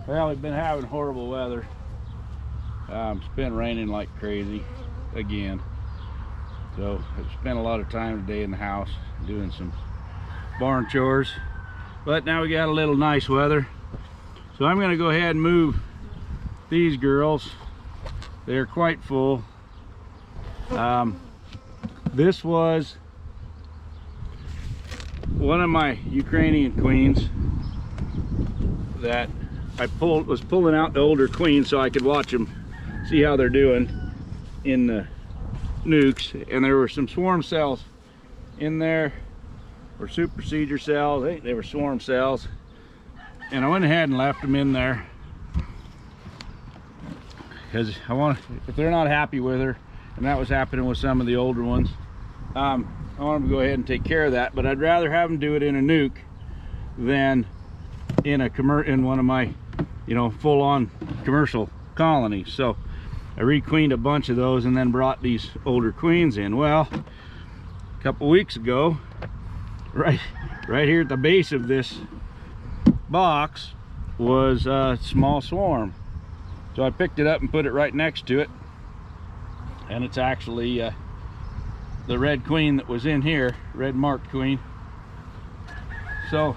Well, we've been having horrible weather. It's been raining like crazy again. So I've spent a lot of time today in the house doing some barn chores. But now we got a little nice weather. So I'm going to go ahead and move these girls. They're quite full. This was one of my Ukrainian queens that I was pulling out the older queens so I could watch them, see how they're doing in the nukes. And there were some swarm cells in there, or supersedure cells. I think they were swarm cells. And I went ahead and left them in there because I want, if they're not happy with her, and that was happening with some of the older ones, I want them to go ahead and take care of that. But I'd rather have them do it in a nuke than in one of my, full-on commercial colonies. So I requeened a bunch of those and then brought these older queens in. Well, a couple weeks ago, right here at the base of this box was a small swarm. So I picked it up and put it right next to it, and it's actually the red queen that was in here, red marked queen. So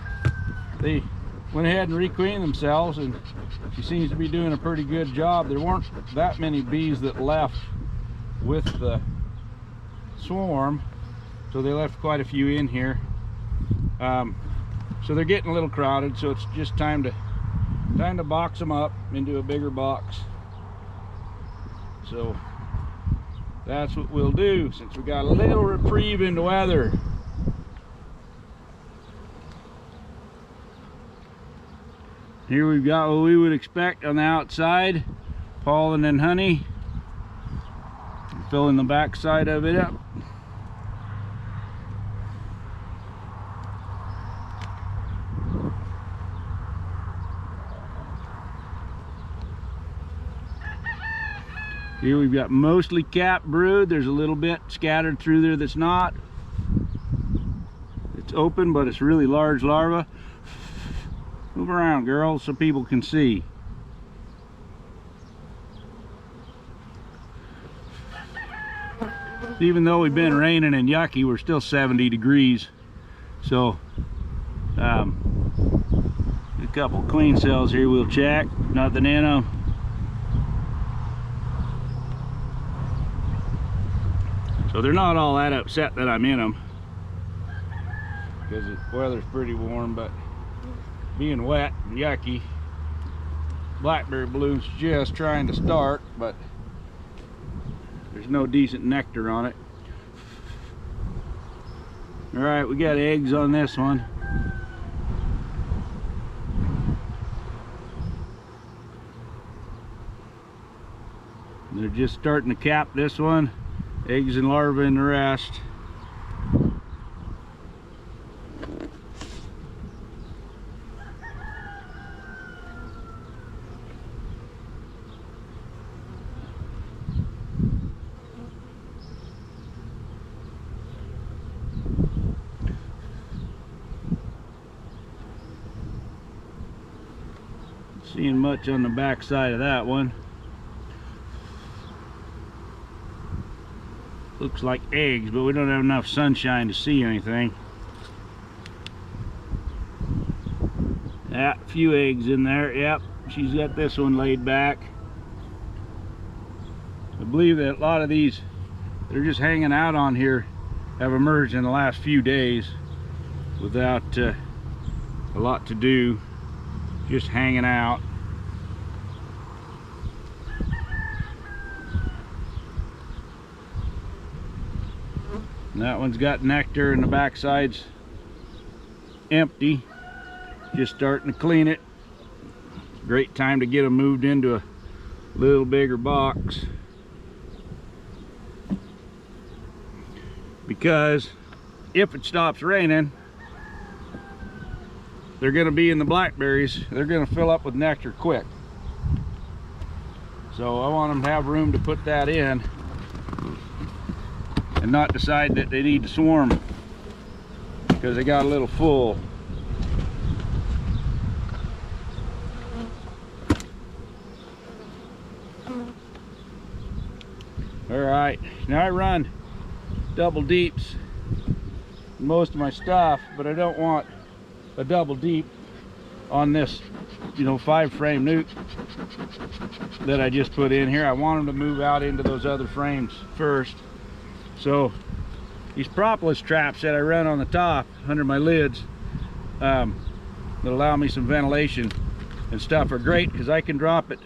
they went ahead and requeened themselves, and she seems to be doing a pretty good job. There weren't that many bees that left with the swarm, so they left quite a few in here. So they're getting a little crowded, so it's just time to box them up into a bigger box. So that's what we'll do since we got a little reprieve in the weather. Here we've got what we would expect on the outside, pollen and honey. Filling the back side of it up. Here we've got mostly capped brood. There's a little bit scattered through there that's not. It's open, but it's really large larvae. Move around, girls, so people can see. Even though we've been raining and yucky, we're still 70 degrees. So, a couple queen cells here we'll check. Nothing in them. So they're not all that upset that I'm in them, because the weather's pretty warm, but being wet and yucky, blackberry bloom's just trying to start, but there's no decent nectar on it. All right, we got eggs on this one. They're just starting to cap this one. Eggs and larvae in the rest. Seeing much on the back side of that one. Looks like eggs, but we don't have enough sunshine to see anything. Yeah, a few eggs in there. Yep, she's got this one laid back. I believe that a lot of these that are just hanging out on here have emerged in the last few days without a lot to do, just hanging out. And that one's got nectar and the backside's empty. Just starting to clean it. Great time to get them moved into a little bigger box, because if it stops raining, they're going to be in the blackberries. They're going to fill up with nectar quick. So I want them to have room to put that in and not decide that they need to swarm because they got a little full. All right, now I run double deeps in most of my stuff, but I don't want a double deep on this, you know, 5-frame nuke that I just put in here. I want them to move out into those other frames first. So these propolis traps that I run on the top under my lids that allow me some ventilation and stuff are great, because I can drop it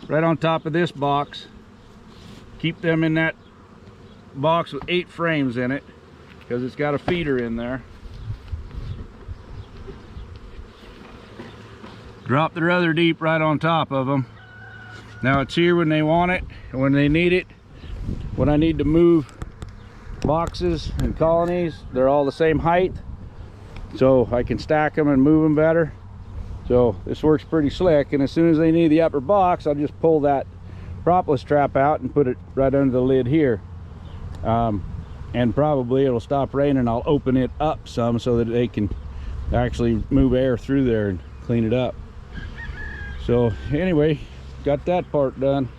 right on top of this box, keep them in that box with 8 frames in it, because it's got a feeder in there. Drop the rudder deep right on top of them. Now it's here when they want it, when they need it. When I need to move boxes and colonies, they're all the same height, so I can stack them and move them better. So this works pretty slick, and as soon as they need the upper box, I'll just pull that propolis trap out and put it right under the lid here. And probably it'll stop raining. I'll open it up some so that they can actually move air through there and clean it up. So anyway, got that part done.